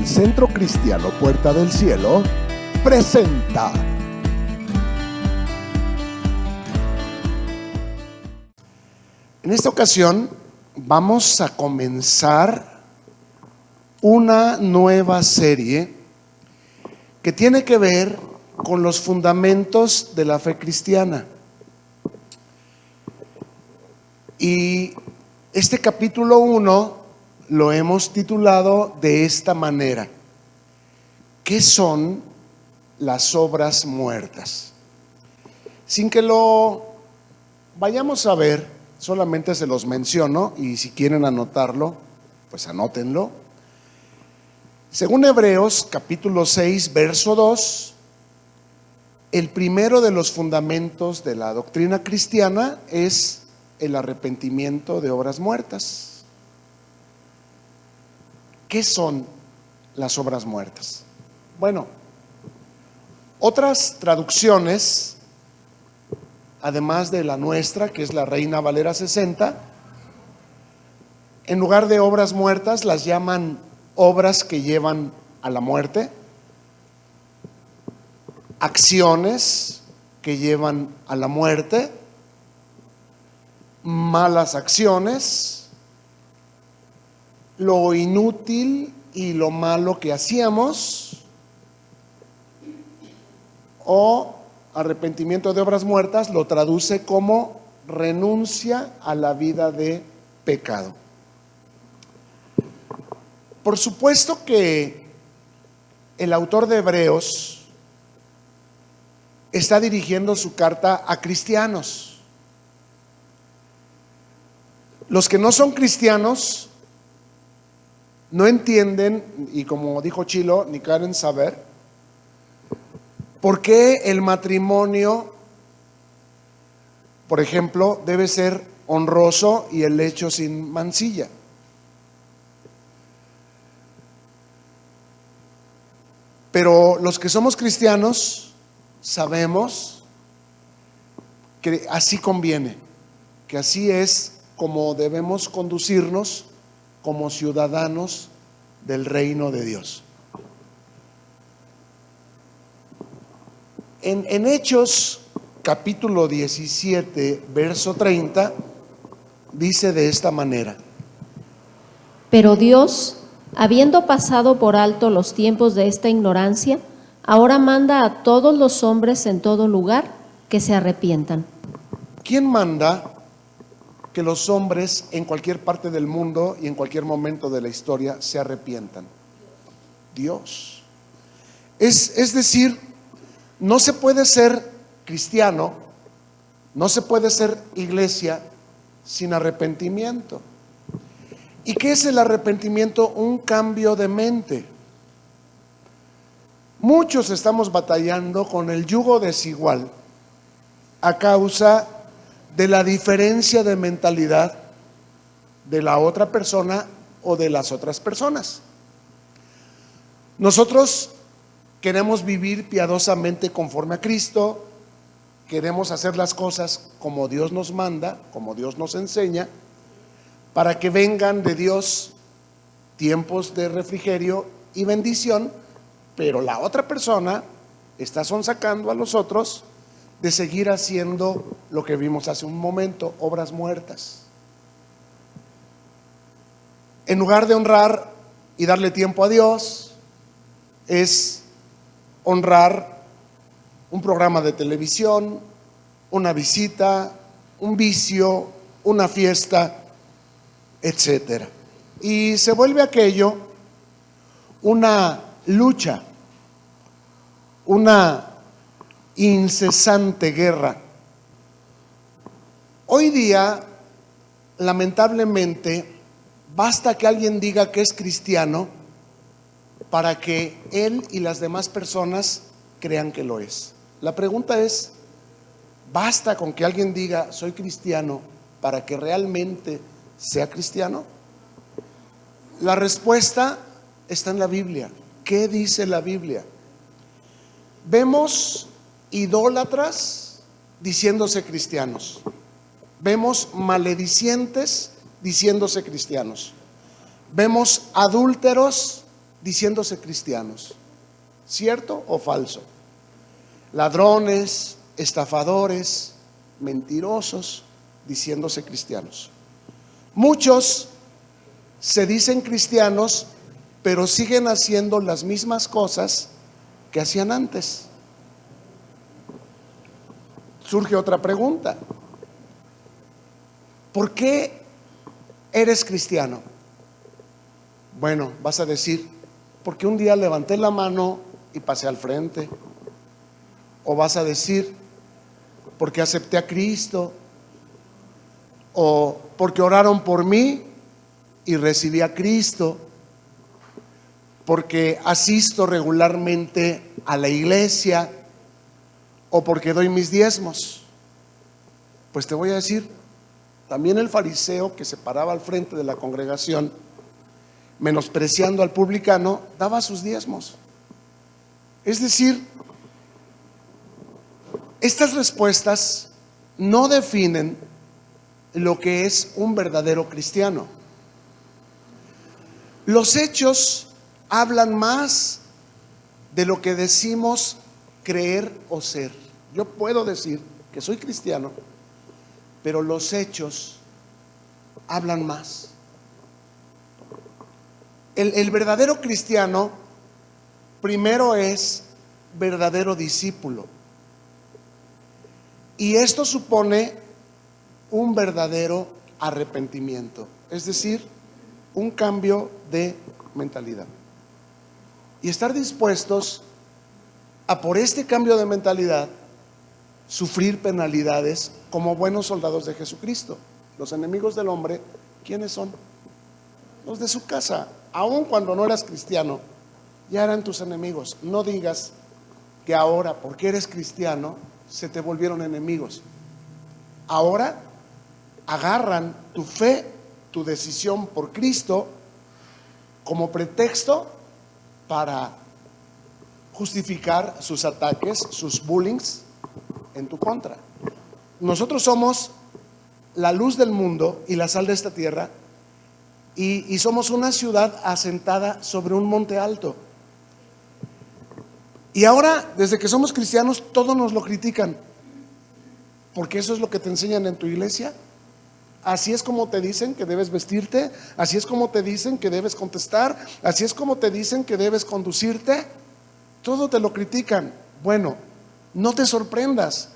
El Centro Cristiano Puerta del Cielo presenta en esta ocasión vamos a comenzar una nueva serie que tiene que ver con los fundamentos de la fe cristiana. Y este capítulo 1 lo hemos titulado de esta manera: ¿qué son las obras muertas? Sin que lo vayamos a ver, solamente se los menciono, y si quieren anotarlo, pues anótenlo. Según Hebreos capítulo 6, verso 2, el primero de los fundamentos de la doctrina cristiana es el arrepentimiento de obras muertas. ¿Qué son las obras muertas? Bueno, otras traducciones, además de la nuestra, que es la Reina Valera 60, en lugar de obras muertas las llaman obras que llevan a la muerte, acciones que llevan a la muerte, malas acciones, lo inútil y lo malo que hacíamos, o arrepentimiento de obras muertas lo traduce como renuncia a la vida de pecado. Por supuesto que el autor de Hebreos está dirigiendo su carta a cristianos. Los que no son cristianos no entienden, y como dijo Chilo, ni quieren saber por qué el matrimonio, por ejemplo, debe ser honroso y el lecho sin mancilla. Pero los que somos cristianos sabemos que así conviene, que así es como debemos conducirnos como ciudadanos del reino de Dios. En Hechos capítulo 17, verso 30, dice de esta manera: Pero Dios, habiendo pasado por alto los tiempos de esta ignorancia, ahora manda a todos los hombres en todo lugar que se arrepientan. ¿Quién manda que los hombres en cualquier parte del mundo y en cualquier momento de la historia se arrepientan? Dios. Es decir, no se puede ser cristiano, no se puede ser iglesia sin arrepentimiento. ¿Y qué es el arrepentimiento? Un cambio de mente. Muchos estamos batallando con el yugo desigual a causa de la diferencia de mentalidad de la otra persona o de las otras personas. Nosotros queremos vivir piadosamente conforme a Cristo, queremos hacer las cosas como Dios nos manda, como Dios nos enseña, para que vengan de Dios tiempos de refrigerio y bendición, pero la otra persona está sonsacando a los otros de seguir haciendo lo que vimos hace un momento, obras muertas. En lugar de honrar y darle tiempo a Dios, es honrar un programa de televisión, una visita, un vicio, una fiesta, etcétera. Y se vuelve aquello una lucha, una incesante guerra. Hoy día, lamentablemente, basta que alguien diga que es cristiano para que él y las demás personas crean que lo es. La pregunta es: ¿basta con que alguien diga soy cristiano para que realmente sea cristiano? La respuesta está en la Biblia. ¿Qué dice la Biblia? Vemos idólatras diciéndose cristianos, vemos maledicientes diciéndose cristianos, vemos adúlteros diciéndose cristianos. ¿Cierto o falso? Ladrones, estafadores, mentirosos, diciéndose cristianos. Muchos se dicen cristianos, pero siguen haciendo las mismas cosas que hacían antes. Surge otra pregunta: ¿por qué eres cristiano? Bueno, vas a decir, porque un día levanté la mano y pasé al frente. O vas a decir, porque acepté a Cristo. O porque oraron por mí y recibí a Cristo. Porque asisto regularmente a la iglesia. O porque doy mis diezmos. Pues te voy a decir, también el fariseo que se paraba al frente de la congregación, menospreciando al publicano, daba sus diezmos. Es decir, estas respuestas no definen lo que es un verdadero cristiano. Los hechos hablan más de lo que decimos creer o ser. Yo puedo decir que soy cristiano, pero los hechos hablan más. El verdadero cristiano primero es verdadero discípulo. Y esto supone un verdadero arrepentimiento, es decir, un cambio de mentalidad. Y estar dispuestos a, por este cambio de mentalidad, sufrir penalidades como buenos soldados de Jesucristo. Los enemigos del hombre, ¿quiénes son? Los de su casa. Aun cuando no eras cristiano, ya eran tus enemigos. No digas que ahora, porque eres cristiano, se te volvieron enemigos. Ahora agarran tu fe, tu decisión por Cristo como pretexto para justificar sus ataques, sus bullings en tu contra. Nosotros somos la luz del mundo y la sal de esta tierra, y somos una ciudad asentada sobre un monte alto. Y ahora, desde que somos cristianos, todos nos lo critican, porque eso es lo que te enseñan en tu iglesia. Así es como te dicen que debes vestirte, así es como te dicen que debes contestar, así es como te dicen que debes conducirte. Todo te lo critican. Bueno, no te sorprendas,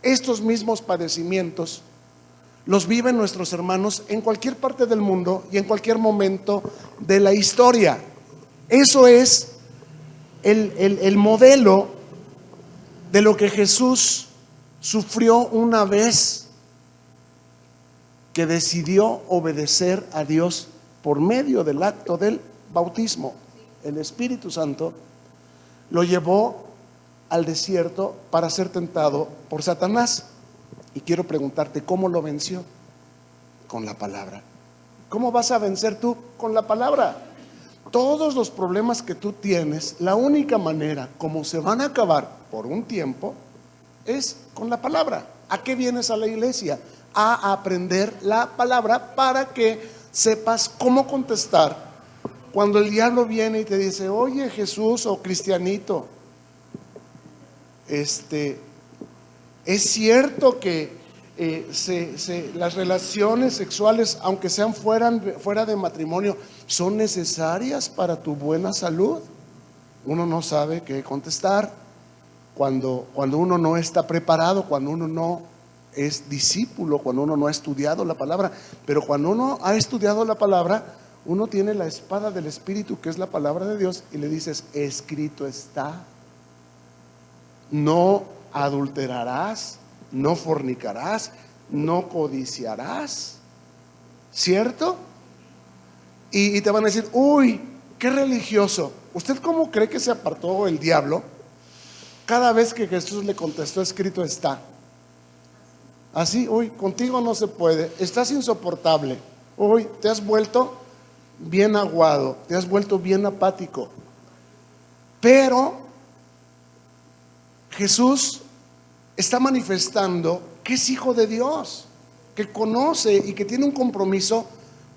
estos mismos padecimientos los viven nuestros hermanos en cualquier parte del mundo y en cualquier momento de la historia. Eso es el modelo de lo que Jesús sufrió una vez que decidió obedecer a Dios por medio del acto del bautismo. El Espíritu Santo lo llevó al desierto para ser tentado por Satanás. Y quiero preguntarte, ¿cómo lo venció? Con la palabra. ¿Cómo vas a vencer tú? Con la palabra. Todos los problemas que tú tienes, la única manera como se van a acabar por un tiempo es con la palabra. ¿A qué vienes a la iglesia? A aprender la palabra para que sepas cómo contestar cuando el diablo viene y te dice: oye, Jesús o cristianito, es cierto que las relaciones sexuales, aunque sean fuera de matrimonio, son necesarias para tu buena salud. Uno no sabe qué contestar cuando uno no está preparado, cuando uno no es discípulo, cuando uno no ha estudiado la palabra. Pero cuando uno ha estudiado la palabra, uno tiene la espada del Espíritu, que es la palabra de Dios, y le dices: escrito está, no adulterarás, no fornicarás, no codiciarás. ¿Cierto? Y te van a decir: uy, qué religioso. ¿Usted cómo cree que se apartó el diablo cada vez que Jesús le contestó: escrito está? Así: uy, contigo no se puede, estás insoportable, uy, te has vuelto bien aguado, te has vuelto bien apático. Pero Jesús está manifestando que es hijo de Dios, que conoce y que tiene un compromiso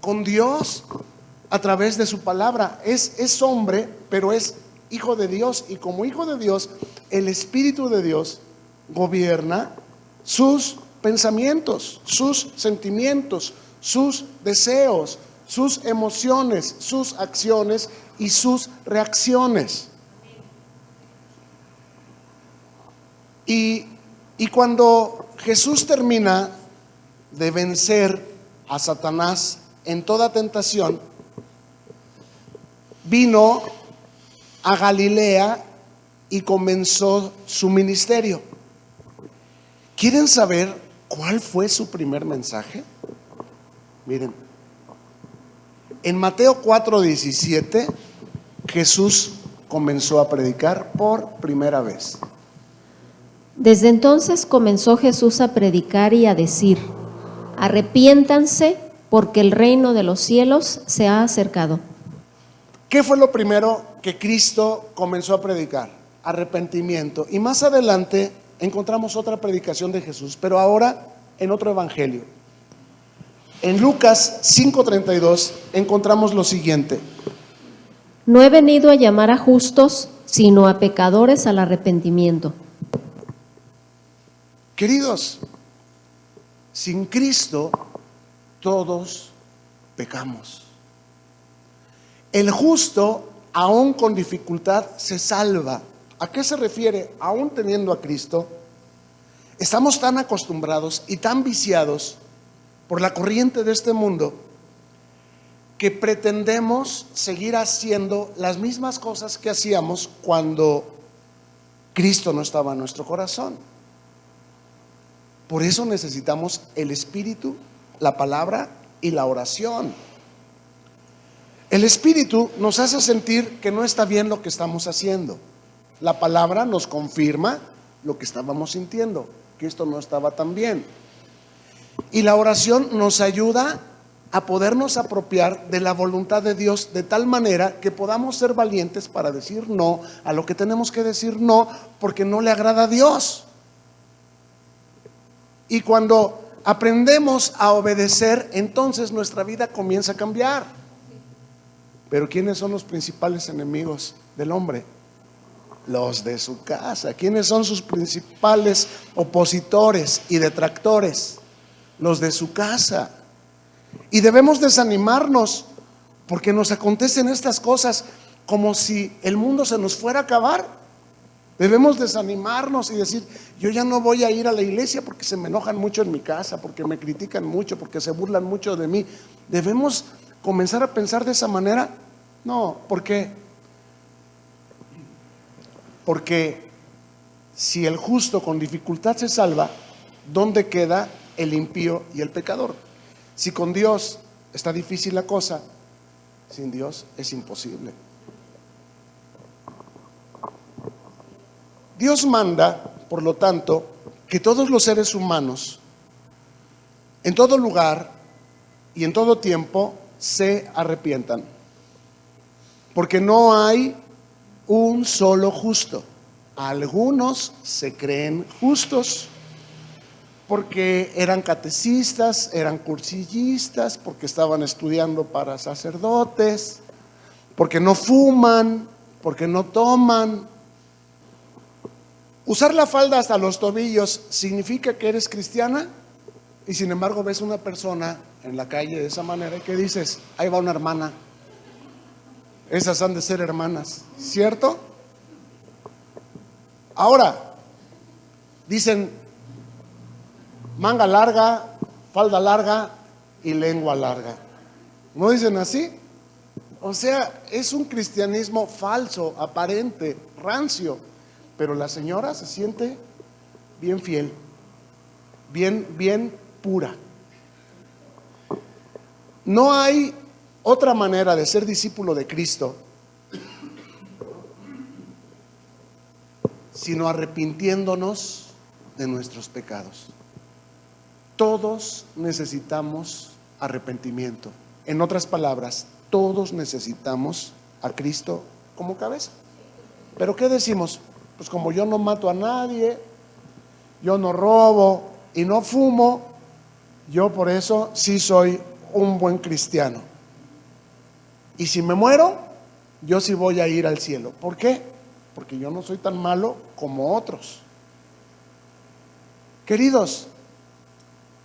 con Dios. a través de su palabra. Es hombre, pero es hijo de Dios, y como hijo de Dios, el Espíritu de Dios gobierna sus pensamientos, sus sentimientos, sus deseos, sus emociones, sus acciones y sus reacciones. Y cuando Jesús termina de vencer a Satanás en toda tentación, vino a Galilea y comenzó su ministerio. ¿Quieren saber cuál fue su primer mensaje? Miren, en Mateo 4:17, Jesús comenzó a predicar por primera vez. Desde entonces comenzó Jesús a predicar y a decir: arrepiéntanse, porque el reino de los cielos se ha acercado. ¿Qué fue lo primero que Cristo comenzó a predicar? Arrepentimiento. Y más adelante encontramos otra predicación de Jesús, pero ahora en otro evangelio. En Lucas 5:32 encontramos lo siguiente: No he venido a llamar a justos, sino a pecadores al arrepentimiento. Queridos, sin Cristo todos pecamos. El justo, aún con dificultad, se salva. ¿A qué se refiere? Aún teniendo a Cristo, estamos tan acostumbrados y tan viciados por la corriente de este mundo que pretendemos seguir haciendo las mismas cosas que hacíamos cuando Cristo no estaba en nuestro corazón. Por eso necesitamos el Espíritu, la palabra y la oración. El Espíritu nos hace sentir que no está bien lo que estamos haciendo. La palabra nos confirma lo que estábamos sintiendo, que esto no estaba tan bien. Y la oración nos ayuda a podernos apropiar de la voluntad de Dios de tal manera que podamos ser valientes para decir no a lo que tenemos que decir no, porque no le agrada a Dios. Y cuando aprendemos a obedecer, entonces nuestra vida comienza a cambiar. Pero ¿quiénes son los principales enemigos del hombre? Los de su casa. ¿Quiénes son sus principales opositores y detractores? Los de su casa. Y debemos desanimarnos porque nos acontecen estas cosas como si el mundo se nos fuera a acabar. Debemos desanimarnos y decir: yo ya no voy a ir a la iglesia porque se me enojan mucho en mi casa, porque me critican mucho, porque se burlan mucho de mí. Debemos comenzar a pensar de esa manera. No, ¿por qué? Porque si el justo con dificultad se salva, ¿dónde queda el impío y el pecador? Si con Dios está difícil la cosa, sin Dios es imposible. Dios manda, por lo tanto, que todos los seres humanos, en todo lugar y en todo tiempo, se arrepientan. Porque no hay un solo justo. Algunos se creen justos porque eran catecistas, eran cursillistas, porque estaban estudiando para sacerdotes, porque no fuman, porque no toman. Usar la falda hasta los tobillos significa que eres cristiana, y sin embargo ves una persona en la calle de esa manera y que dices: ahí va una hermana, esas han de ser hermanas, ¿cierto? Ahora dicen manga larga, falda larga y lengua larga. ¿No dicen así? O sea, es un cristianismo falso, aparente, rancio. Pero la señora se siente bien fiel, bien pura. No hay otra manera de ser discípulo de Cristo sino arrepintiéndonos de nuestros pecados. Todos necesitamos arrepentimiento. En otras palabras, todos necesitamos a Cristo como cabeza. ¿Pero qué decimos? Pues como yo no mato a nadie, yo no robo y no fumo, yo por eso sí soy un buen cristiano. Y si me muero, yo sí voy a ir al cielo. ¿Por qué? Porque yo no soy tan malo como otros. Queridos,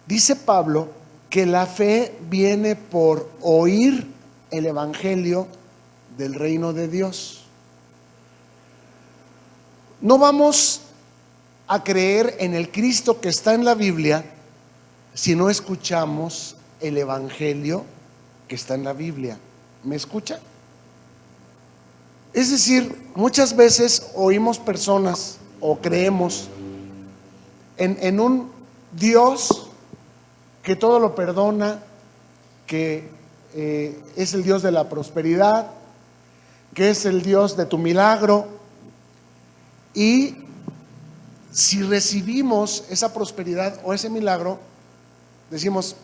dice Pablo que la fe viene por oír el evangelio del reino de Dios. No vamos a creer en el Cristo que está en la Biblia si no escuchamos el evangelio que está en la Biblia. ¿Me escucha? Es decir, muchas veces oímos personas o creemos en un Dios que todo lo perdona, que es el Dios de la prosperidad, que es el Dios de tu milagro. Y si recibimos esa prosperidad o ese milagro, decimos,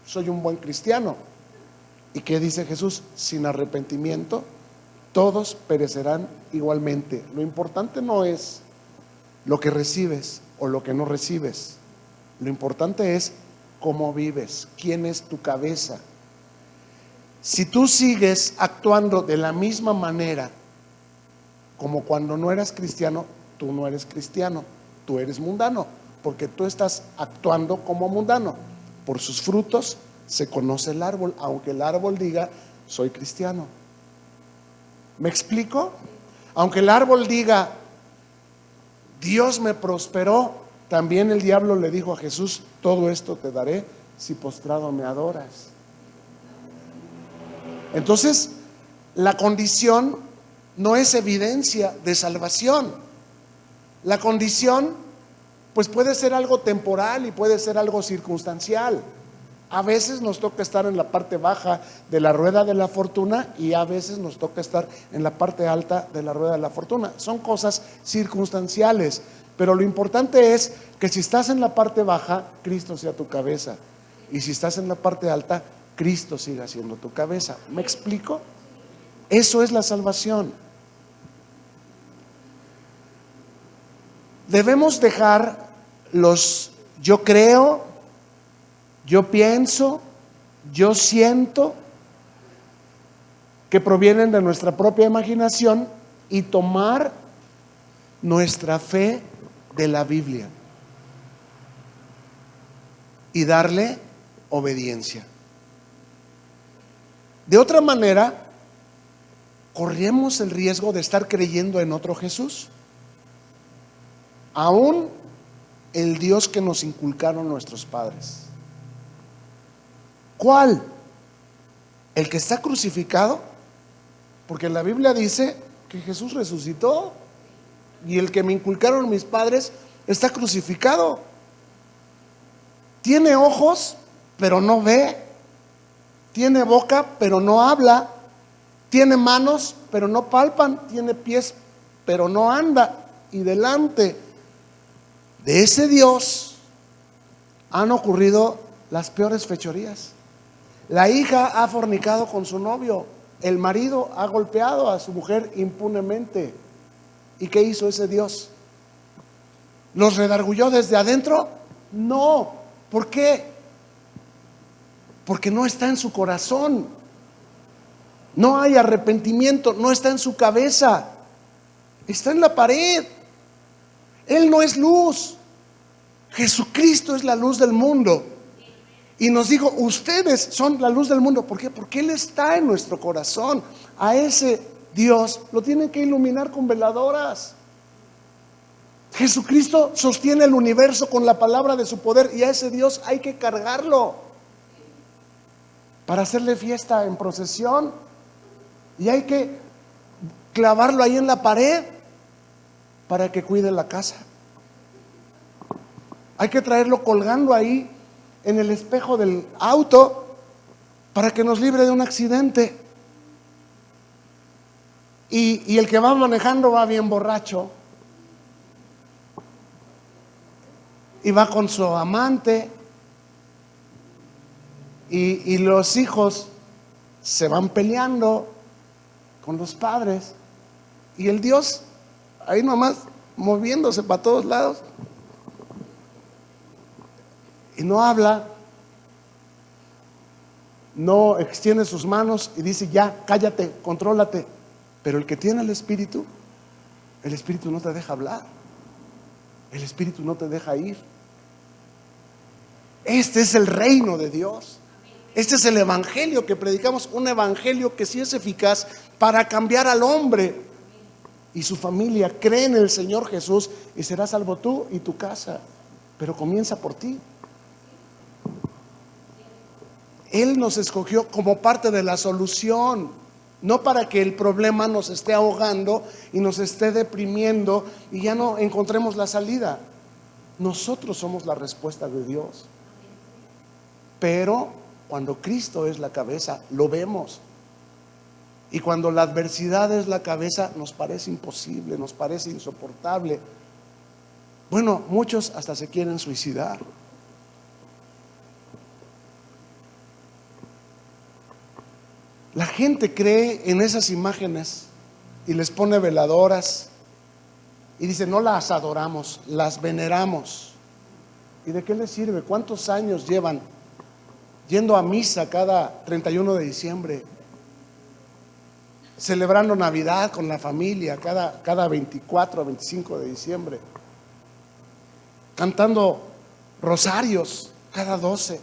soy un buen cristiano. ¿Y qué dice Jesús? Sin arrepentimiento, todos perecerán igualmente. Lo importante no es lo que recibes o lo que no recibes. Lo importante es cómo vives, quién es tu cabeza. Si tú sigues actuando de la misma manera como cuando no eras cristiano, tú no eres cristiano, tú eres mundano, porque tú estás actuando como mundano. Por sus frutos se conoce el árbol, aunque el árbol diga, soy cristiano. ¿Me explico? Aunque el árbol diga, Dios me prosperó, también el diablo le dijo a Jesús, todo esto te daré si postrado me adoras. Entonces, la condición no es evidencia de salvación. La condición, pues puede ser algo temporal y puede ser algo circunstancial. A veces nos toca estar en la parte baja de la rueda de la fortuna y a veces nos toca estar en la parte alta de la rueda de la fortuna. Son cosas circunstanciales, pero lo importante es que si estás en la parte baja, Cristo sea tu cabeza, y si estás en la parte alta, Cristo siga siendo tu cabeza. ¿Me explico? Eso es la salvación. Debemos dejar los yo creo, yo pienso, yo siento, que provienen de nuestra propia imaginación, y tomar nuestra fe de la Biblia y darle obediencia. De otra manera, corremos el riesgo de estar creyendo en otro Jesús, aún el Dios que nos inculcaron nuestros padres. ¿Cuál? ¿El que está crucificado? Porque la Biblia dice que Jesús resucitó, y el que me inculcaron mis padres está crucificado. Tiene ojos, pero no ve. Tiene boca, pero no habla. Tiene manos, pero no palpan. Tiene pies, pero no anda. Y delante de ese Dios han ocurrido las peores fechorías. La hija ha fornicado con su novio. El marido ha golpeado a su mujer impunemente. ¿Y qué hizo ese Dios? ¿Los redarguyó desde adentro? No. ¿Por qué? Porque no está en su corazón. No hay arrepentimiento, no está en su cabeza. Está en la pared. Él no es luz. Jesucristo es la luz del mundo. Y nos dijo, ustedes son la luz del mundo. ¿Por qué? Porque Él está en nuestro corazón. A ese Dios lo tienen que iluminar con veladoras. Jesucristo sostiene el universo con la palabra de su poder, y a ese Dios hay que cargarlo para hacerle fiesta en procesión, y hay que clavarlo ahí en la pared para que cuide la casa. Hay que traerlo colgando ahí en el espejo del auto para que nos libre de un accidente. Y el que va manejando va bien borracho y va con su amante, y los hijos se van peleando con los padres, y el Dios ahí nomás moviéndose para todos lados y no habla. no extiende sus manos y dice: ya, cállate, contrólate. Pero el que tiene el Espíritu no te deja hablar, el Espíritu no te deja ir. Este es el reino de Dios. Este es el evangelio que predicamos, un evangelio que sí es eficaz para cambiar al hombre y su familia. Cree en el Señor Jesús y serás salvo tú y tu casa, pero comienza por ti. Él nos escogió como parte de la solución, no para que el problema nos esté ahogando y nos esté deprimiendo y ya no encontremos la salida. Nosotros somos la respuesta de Dios. Pero cuando Cristo es la cabeza, lo vemos. Y cuando la adversidad es la cabeza, nos parece imposible, nos parece insoportable. Bueno, muchos hasta se quieren suicidar. La gente cree en esas imágenes y les pone veladoras y dice: no las adoramos, las veneramos. ¿Y de qué les sirve? ¿Cuántos años llevan yendo a misa cada 31 de diciembre? Celebrando Navidad con la familia cada 24 o 25 de diciembre. Cantando rosarios cada 12.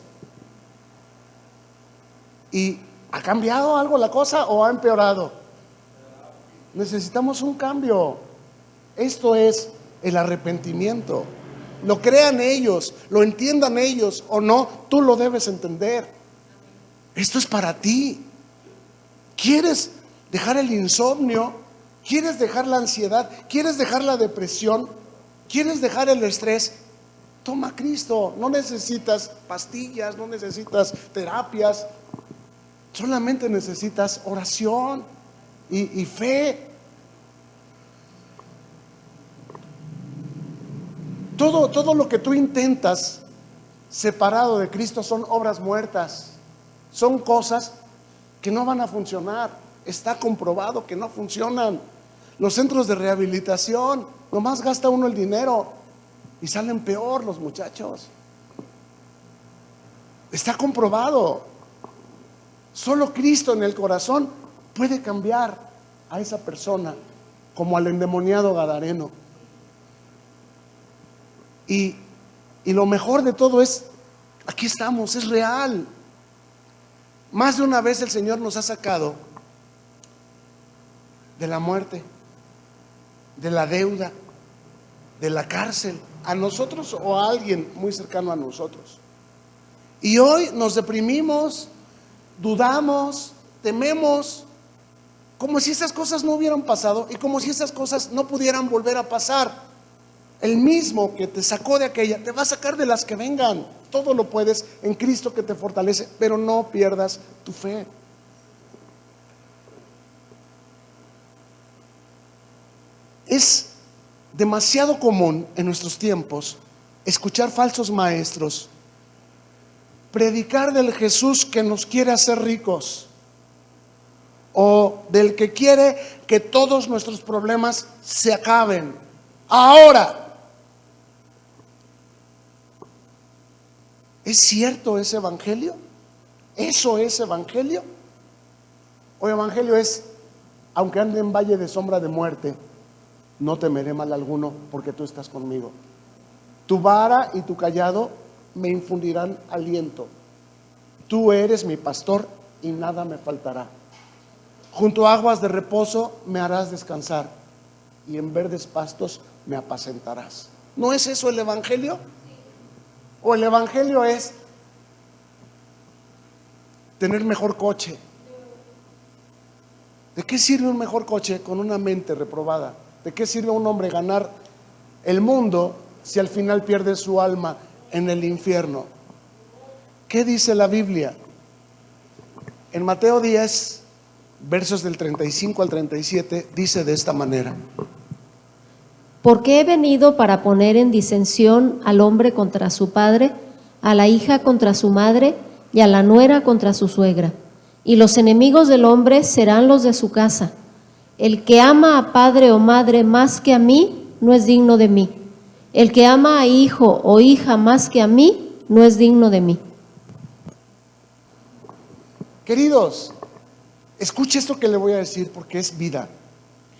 ¿Y ha cambiado algo la cosa o ha empeorado? Necesitamos un cambio. Esto es el arrepentimiento. Lo crean ellos, lo entiendan ellos o no, tú lo debes entender. Esto es para ti. ¿Quieres dejar el insomnio? ¿Quieres dejar la ansiedad? ¿Quieres dejar la depresión? ¿Quieres dejar el estrés? Toma a Cristo. No necesitas pastillas, no necesitas terapias. Solamente necesitas oración y fe. Todo lo que tú intentas separado de Cristo son obras muertas. Son cosas que no van a funcionar. Está comprobado que no funcionan. Los centros de rehabilitación, nomás gasta uno el dinero y salen peor los muchachos. Está comprobado. Solo Cristo en el corazón puede cambiar a esa persona, como al endemoniado gadareno. Y lo mejor de todo es, aquí estamos, es real. Más de una vez el Señor nos ha sacado de la muerte, de la deuda, de la cárcel, a nosotros o a alguien muy cercano a nosotros. Y hoy nos deprimimos, dudamos, tememos, como si esas cosas no hubieran pasado y como si esas cosas no pudieran volver a pasar. El mismo que te sacó de aquella te va a sacar de las que vengan. Todo lo puedes en Cristo que te fortalece, pero no pierdas tu fe. Es demasiado común en nuestros tiempos escuchar falsos maestros predicar del Jesús que nos quiere hacer ricos, o del que quiere que todos nuestros problemas se acaben ahora. ¿Es cierto ese evangelio? ¿Eso es evangelio? O evangelio es: aunque ande en valle de sombra de muerte, no temeré mal alguno, porque tú estás conmigo. Tu vara y tu cayado me infundirán aliento. Tú eres mi pastor y nada me faltará. Junto a aguas de reposo me harás descansar y en verdes pastos me apacentarás. ¿No es eso el evangelio? ¿O el evangelio es tener mejor coche? ¿De qué sirve un mejor coche con una mente reprobada? ¿De qué sirve a un hombre ganar el mundo si al final pierde su alma en el infierno? ¿Qué dice la Biblia? En Mateo 10, versos del 35 al 37, dice de esta manera: Porque he venido para poner en disensión al hombre contra su padre, a la hija contra su madre y a la nuera contra su suegra. Y los enemigos del hombre serán los de su casa. El que ama a padre o madre más que a mí, no es digno de mí. El que ama a hijo o hija más que a mí, no es digno de mí. Queridos, escuche esto que le voy a decir porque es vida.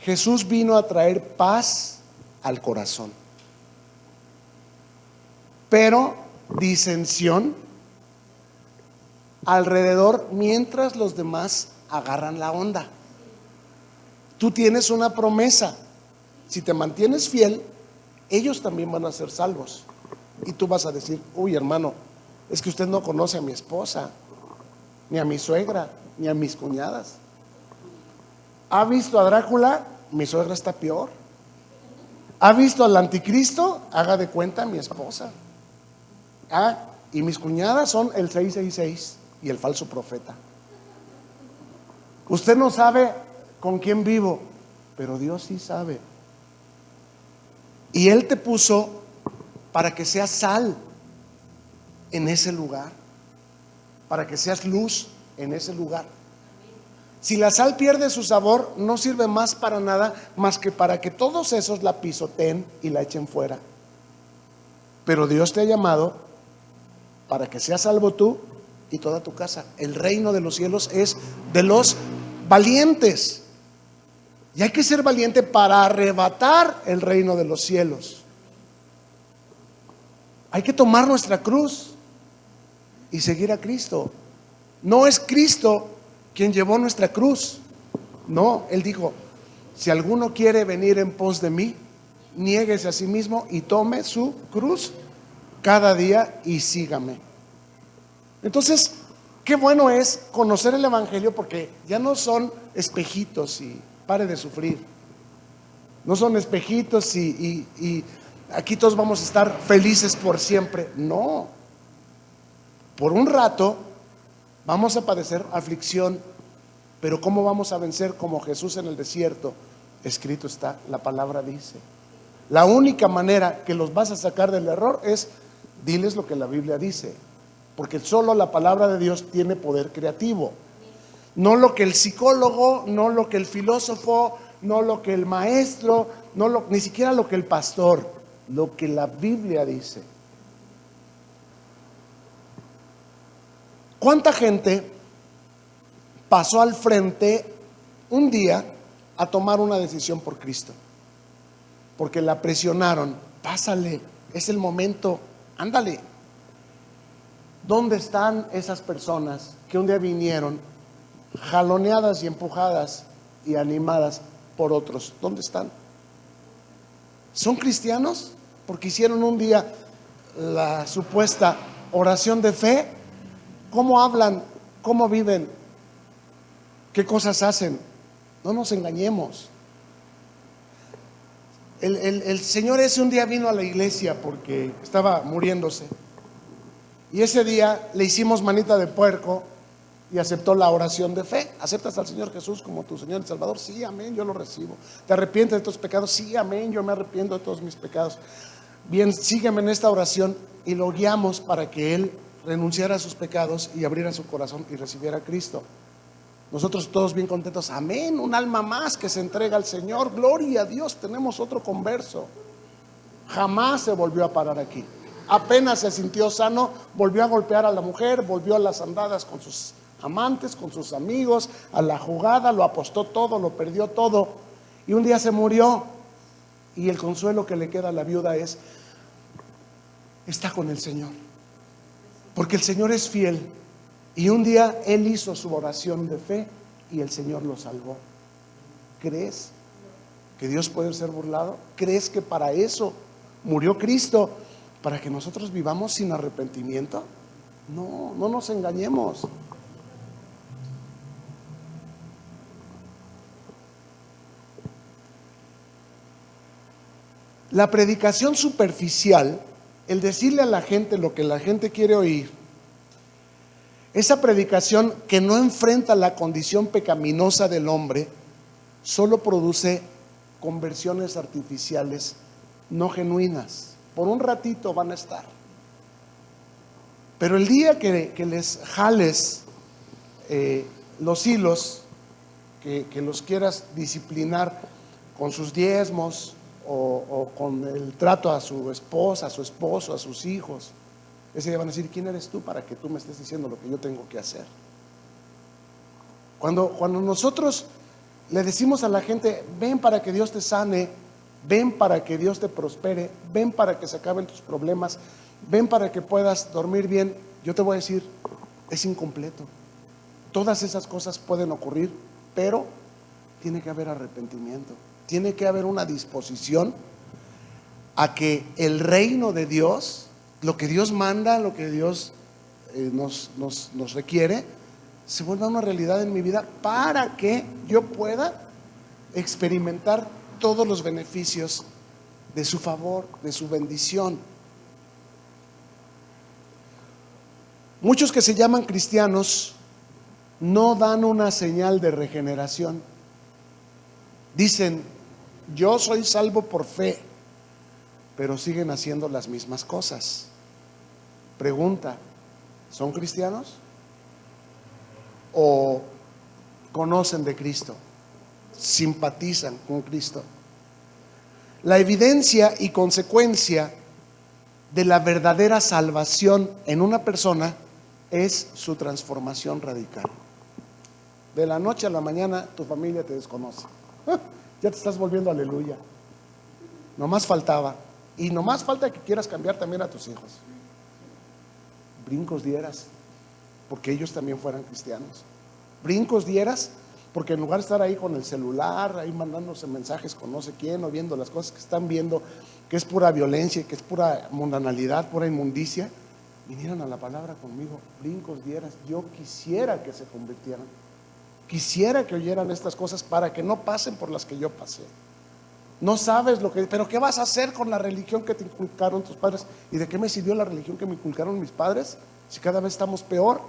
Jesús vino a traer paz al corazón, pero disensión alrededor mientras los demás agarran la onda. Tú tienes una promesa. Si te mantienes fiel, ellos también van a ser salvos. Y tú vas a decir: uy, hermano, es que usted no conoce a mi esposa, ni a mi suegra, ni a mis cuñadas. ¿Ha visto a Drácula? Mi suegra está peor. ¿Ha visto al anticristo? Haga de cuenta mi esposa. Y mis cuñadas son el 666 y el falso profeta. Usted no sabe con quién vivo, pero Dios sí sabe. Y Él te puso para que seas sal en ese lugar, para que seas luz en ese lugar. Si la sal pierde su sabor, no sirve más para nada más que para que todos esos la pisoteen y la echen fuera. Pero Dios te ha llamado para que seas salvo tú y toda tu casa. El reino de los cielos es de los valientes. Y hay que ser valiente para arrebatar el reino de los cielos. Hay que tomar nuestra cruz y seguir a Cristo. No es Cristo quien llevó nuestra cruz. No, Él dijo: si alguno quiere venir en pos de mí, niéguese a sí mismo y tome su cruz cada día y sígame. Entonces, qué bueno es conocer el Evangelio, porque ya no son espejitos y pare de sufrir. No son espejitos y aquí todos vamos a estar felices por siempre. No. Por un rato vamos a padecer aflicción, pero ¿cómo vamos a vencer? Como Jesús en el desierto. Escrito está, la palabra dice. La única manera que los vas a sacar del error es: diles lo que la Biblia dice, porque solo la palabra de Dios tiene poder creativo. No lo que el psicólogo, no lo que el filósofo, no lo que el maestro, ni siquiera lo que el pastor, lo que la Biblia dice. ¿Cuánta gente pasó al frente un día a tomar una decisión por Cristo? Porque la presionaron: pásale, es el momento, ándale. ¿Dónde están esas personas que un día vinieron jaloneadas y empujadas y animadas por otros? ¿Dónde están? ¿Son cristianos? Porque hicieron un día la supuesta oración de fe. ¿Cómo hablan? ¿Cómo viven? ¿Qué cosas hacen? No nos engañemos. El Señor ese un día vino a la iglesia porque estaba muriéndose, y ese día le hicimos manita de puerco y aceptó la oración de fe. ¿Aceptas al Señor Jesús como tu Señor y Salvador? Sí, amén, yo lo recibo. ¿Te arrepientes de tus pecados? Sí, amén, yo me arrepiento de todos mis pecados. Bien, sígueme en esta oración, y lo guiamos para que él renunciara a sus pecados y abriera su corazón y recibiera a Cristo. Nosotros todos bien contentos: amén, un alma más que se entrega al Señor, gloria a Dios, tenemos otro converso. Jamás se volvió a parar aquí. Apenas se sintió sano, volvió a golpear a la mujer, volvió a las andadas con sus amantes, con sus amigos, a la jugada, lo apostó todo, lo perdió todo, y un día se murió. Y el consuelo que le queda a la viuda es: está con el Señor, porque el Señor es fiel. Y un día él hizo su oración de fe y el Señor lo salvó. ¿Crees que Dios puede ser burlado? ¿Crees que para eso murió Cristo? ¿Para que nosotros vivamos sin arrepentimiento? No, no nos engañemos. La predicación superficial, el decirle a la gente lo que la gente quiere oír, esa predicación que no enfrenta la condición pecaminosa del hombre, solo produce conversiones artificiales, no genuinas. Por un ratito van a estar, pero el día que les jales los hilos, que los quieras disciplinar con sus diezmos o con el trato a su esposa, a su esposo, a sus hijos, ese día van a decir: ¿quién eres tú para que tú me estés diciendo lo que yo tengo que hacer? Cuando nosotros le decimos a la gente, ven para que Dios te sane, ven para que Dios te prospere, ven para que se acaben tus problemas, ven para que puedas dormir bien, yo te voy a decir, es incompleto. Todas esas cosas pueden ocurrir, pero tiene que haber arrepentimiento, tiene que haber una disposición a que el reino de Dios, lo que Dios manda, lo que Dios nos requiere, se vuelva una realidad en mi vida para que yo pueda experimentar todos los beneficios de su favor, de su bendición. Muchos que se llaman cristianos no dan una señal de regeneración. Dicen, yo soy salvo por fe, pero siguen haciendo las mismas cosas. Pregunta, ¿son cristianos? ¿O conocen de Cristo? ¿Simpatizan con Cristo? La evidencia y consecuencia de la verdadera salvación en una persona es su transformación radical. De la noche a la mañana tu familia te desconoce. Ya te estás volviendo aleluya. Nomás faltaba. Y nomás falta que quieras cambiar también a tus hijos. Brincos dieras porque ellos también fueran cristianos. Brincos dieras porque en lugar de estar ahí con el celular, ahí mandándose mensajes con no sé quién, o viendo las cosas que están viendo, que es pura violencia, que es pura mundanalidad, pura inmundicia, vinieran a la palabra conmigo. Brincos dieras. Yo quisiera que se convirtieran, quisiera que oyeran estas cosas para que no pasen por las que yo pasé. No sabes lo que, pero ¿qué vas a hacer con la religión que te inculcaron tus padres? ¿Y de qué me sirvió la religión que me inculcaron mis padres? Si cada vez estamos peor.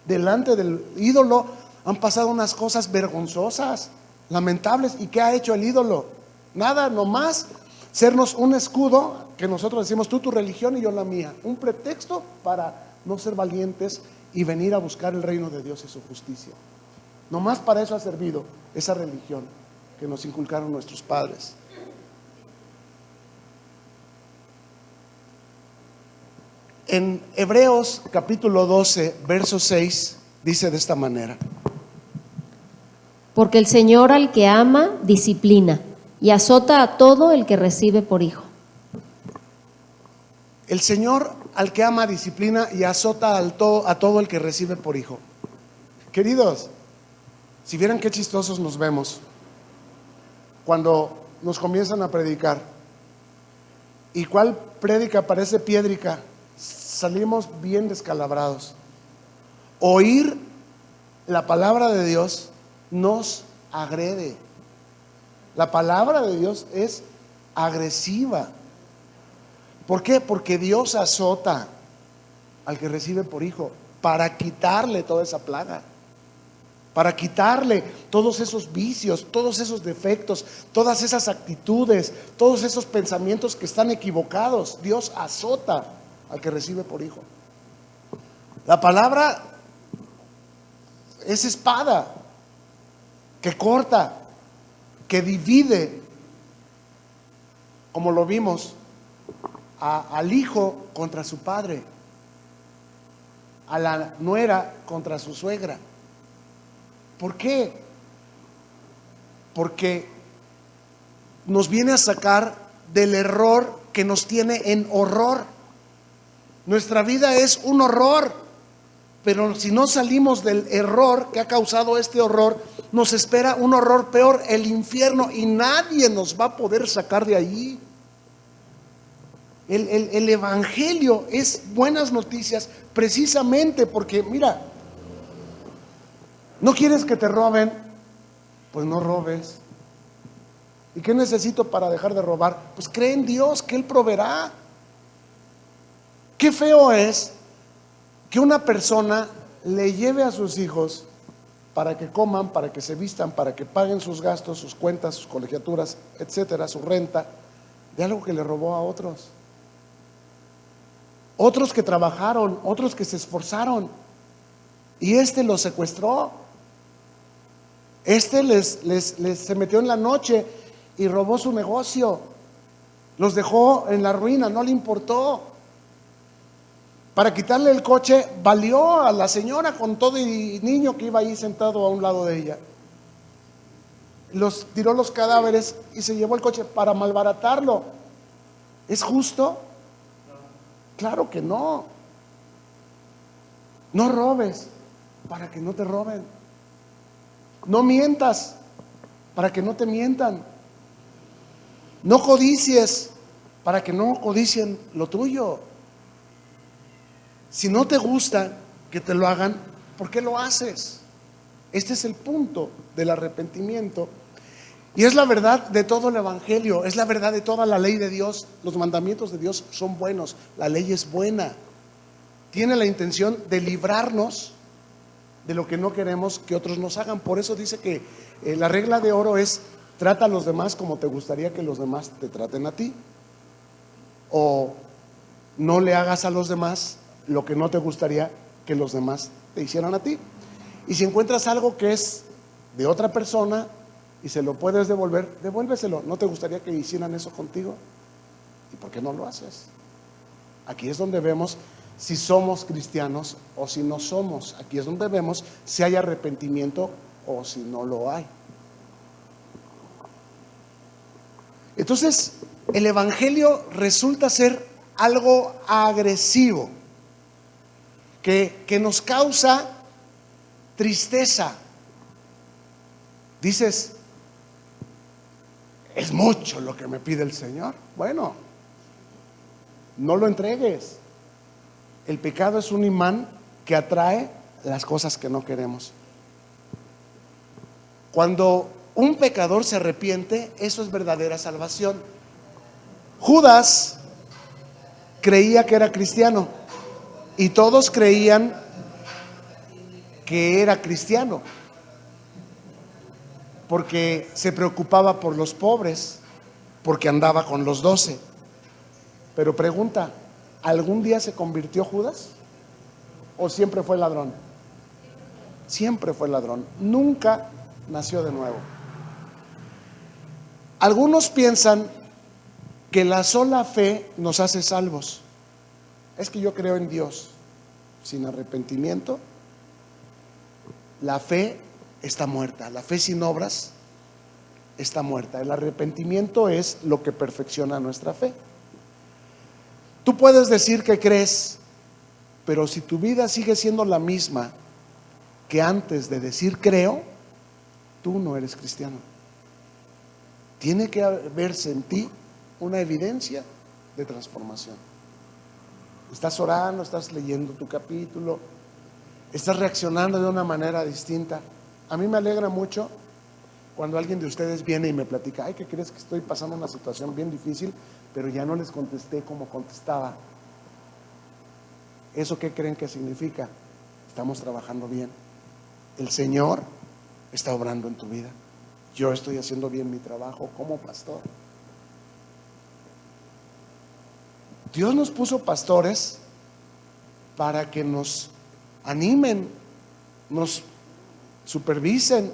Delante del ídolo han pasado unas cosas vergonzosas, lamentables. ¿Y qué ha hecho el ídolo? Nada, nomás sernos un escudo que nosotros decimos, tú tu religión y yo la mía. Un pretexto para no ser valientes y venir a buscar el reino de Dios y su justicia. Nomás para eso ha servido esa religión que nos inculcaron nuestros padres. En Hebreos capítulo 12, verso 6, dice de esta manera: porque el Señor al que ama, disciplina, y azota a todo el que recibe por hijo. El Señor al que ama, disciplina y azota a todo el que recibe por hijo. Queridos, si vieran qué chistosos nos vemos cuando nos comienzan a predicar. ¿Y cuál prédica parece piédrica? Salimos bien descalabrados. Oír la palabra de Dios nos agrede. La palabra de Dios es agresiva. ¿Por qué? Porque Dios azota al que recibe por hijo para quitarle toda esa plaga, para quitarle todos esos vicios, todos esos defectos, todas esas actitudes, todos esos pensamientos que están equivocados. Dios azota al que recibe por hijo. La palabra es espada que corta, que divide, como lo vimos, al hijo contra su padre, a la nuera contra su suegra. ¿Por qué? Porque nos viene a sacar del error que nos tiene en horror. Nuestra vida es un horror, pero si no salimos del error que ha causado este horror, nos espera un horror peor, el infierno, y nadie nos va a poder sacar de allí. El evangelio es buenas noticias precisamente porque, mira, ¿no quieres que te roben? Pues no robes. ¿Y qué necesito para dejar de robar? Pues cree en Dios, que Él proveerá. Qué feo es que una persona le lleve a sus hijos para que coman, para que se vistan, para que paguen sus gastos, sus cuentas, sus colegiaturas, etcétera, su renta, de algo que le robó a otros. Otros que trabajaron, otros que se esforzaron, y los secuestró. Se metió en la noche y robó su negocio. Los dejó en la ruina, no le importó. para quitarle el coche, valió a la señora con todo y niño que iba ahí sentado a un lado de ella. Tiró los cadáveres y se llevó el coche para malbaratarlo. ¿Es justo? Claro que no. No robes para que no te roben. No mientas para que no te mientan. No codicies para que no codicien lo tuyo. Si no te gusta que te lo hagan, ¿por qué lo haces? Este es el punto del arrepentimiento. Y es la verdad de todo el Evangelio, es la verdad de toda la ley de Dios. Los mandamientos de Dios son buenos, la ley es buena. Tiene la intención de librarnos de lo que no queremos que otros nos hagan. Por eso dice que la regla de oro es: trata a los demás como te gustaría que los demás te traten a ti. O no le hagas a los demás lo que no te gustaría que los demás te hicieran a ti. Y si encuentras algo que es de otra persona y se lo puedes devolver, devuélveselo. ¿No te gustaría que hicieran eso contigo? ¿Y por qué no lo haces? Aquí es donde vemos si somos cristianos o si no somos. Aquí es donde vemos si hay arrepentimiento o si no lo hay. Entonces, el Evangelio resulta ser algo agresivo, que nos causa tristeza. Dices, es mucho lo que me pide el Señor. Bueno, no lo entregues. El pecado es un imán que atrae las cosas que no queremos. Cuando un pecador se arrepiente, eso es verdadera salvación. Judas creía que era cristiano y todos creían que era cristiano porque se preocupaba por los pobres, porque andaba con los 12. Pero pregunta, ¿algún día se convirtió Judas? ¿O siempre fue ladrón? Siempre fue ladrón, nunca nació de nuevo. Algunos piensan que la sola fe nos hace salvos. Es que yo creo en Dios. Sin arrepentimiento, la fe está muerta. La fe sin obras está muerta. El arrepentimiento es lo que perfecciona nuestra fe. Tú puedes decir que crees, pero si tu vida sigue siendo la misma que antes de decir creo, tú no eres cristiano. Tiene que verse en ti una evidencia de transformación. Estás orando, estás leyendo tu capítulo, estás reaccionando de una manera distinta. A mí me alegra mucho cuando alguien de ustedes viene y me platica: ay, ¿qué crees? Que estoy pasando una situación bien difícil, pero ya no les contesté como contestaba. ¿Eso qué creen que significa? Estamos trabajando bien. El Señor está obrando en tu vida. Yo estoy haciendo bien mi trabajo como pastor. Dios nos puso pastores para que nos animen, nos supervisen.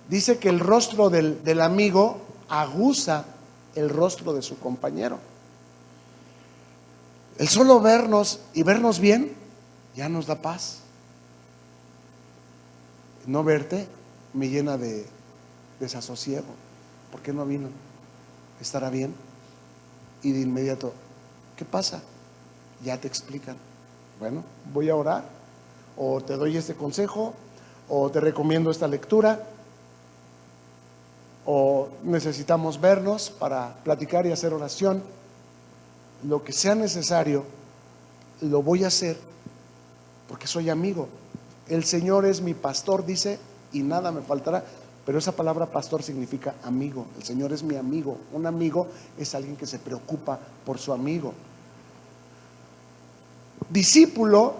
Dice que el rostro del amigo aguza el rostro de su compañero. El solo vernos y vernos bien ya nos da paz. No verte me llena de desasosiego. ¿Por qué no vino? ¿Estará bien? Y de inmediato, ¿qué pasa? Ya te explican. Bueno, voy a orar, o te doy este consejo, o te recomiendo esta lectura, o necesitamos vernos para platicar y hacer oración. Lo que sea necesario, lo voy a hacer porque soy amigo. El Señor es mi pastor, dice, y nada me faltará. Pero esa palabra pastor significa amigo. El Señor es mi amigo. Un amigo es alguien que se preocupa por su amigo. Discípulo,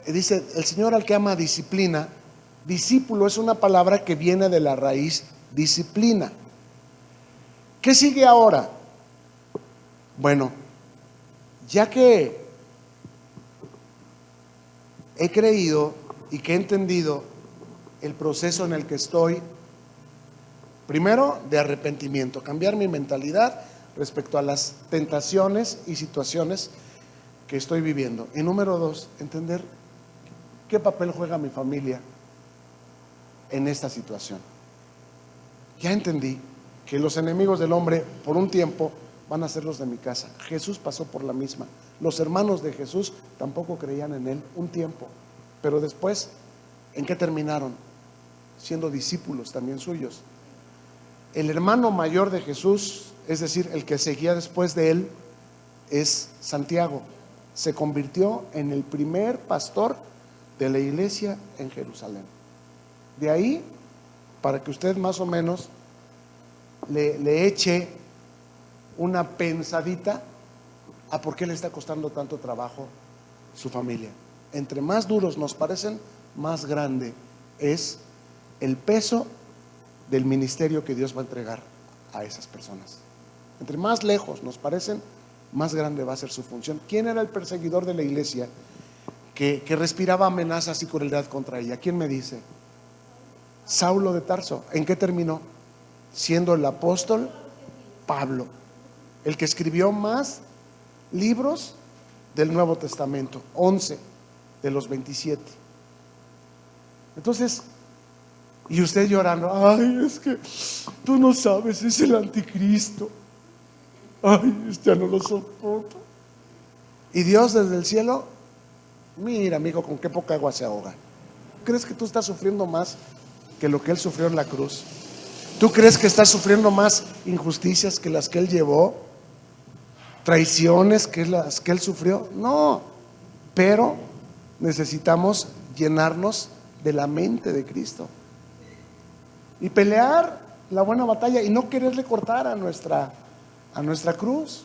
dice el Señor al que ama disciplina. Discípulo es una palabra que viene de la raíz disciplina. ¿Qué sigue ahora? Bueno, ya que he creído y que he entendido el proceso en el que estoy, primero de arrepentimiento, cambiar mi mentalidad respecto a las tentaciones y situaciones que estoy viviendo. Y número 2, entender qué papel juega mi familia en esta situación. Ya entendí que los enemigos del hombre por un tiempo van a ser los de mi casa. Jesús pasó por la misma. Los hermanos de Jesús tampoco creían en él un tiempo, pero después, ¿en qué terminaron? Siendo discípulos también suyos. El hermano mayor de Jesús, es decir, el que seguía después de él, es Santiago. Se convirtió en el primer pastor de la iglesia en Jerusalén. De ahí, para que usted más o menos le eche una pensadita a por qué le está costando tanto trabajo su familia. Entre más duros nos parecen, más grande es el peso del ministerio que Dios va a entregar a esas personas. Entre más lejos nos parecen, más grande va a ser su función. ¿Quién era el perseguidor de la iglesia que respiraba amenazas y crueldad contra ella? ¿Quién me dice? Saulo de Tarso. ¿En qué terminó? Siendo el apóstol Pablo, el que escribió más libros del Nuevo Testamento, 11 de los 27. Entonces, y usted llorando, ay, es que tú no sabes, es el anticristo, ay, ya no lo soporto. Y Dios desde el cielo, mira, amigo, con qué poca agua se ahoga. ¿Crees que tú estás sufriendo más que lo que él sufrió en la cruz? ¿Tú crees que estás sufriendo más injusticias que las que él llevó? ¿Traiciones que las que él sufrió? No, pero necesitamos llenarnos de la mente de Cristo y pelear la buena batalla y no quererle cortar a nuestra cruz.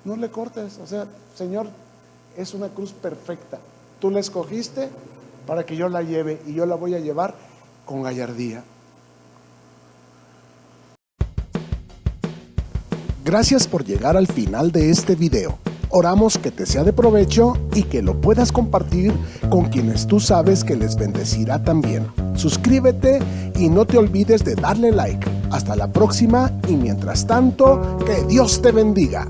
No le cortes, o sea, Señor, es una cruz perfecta. Tú la escogiste para que yo la lleve y yo la voy a llevar con gallardía. Gracias por llegar al final de este video. Oramos que te sea de provecho y que lo puedas compartir con quienes tú sabes que les bendecirá también. Suscríbete y no te olvides de darle like. Hasta la próxima y mientras tanto, que Dios te bendiga.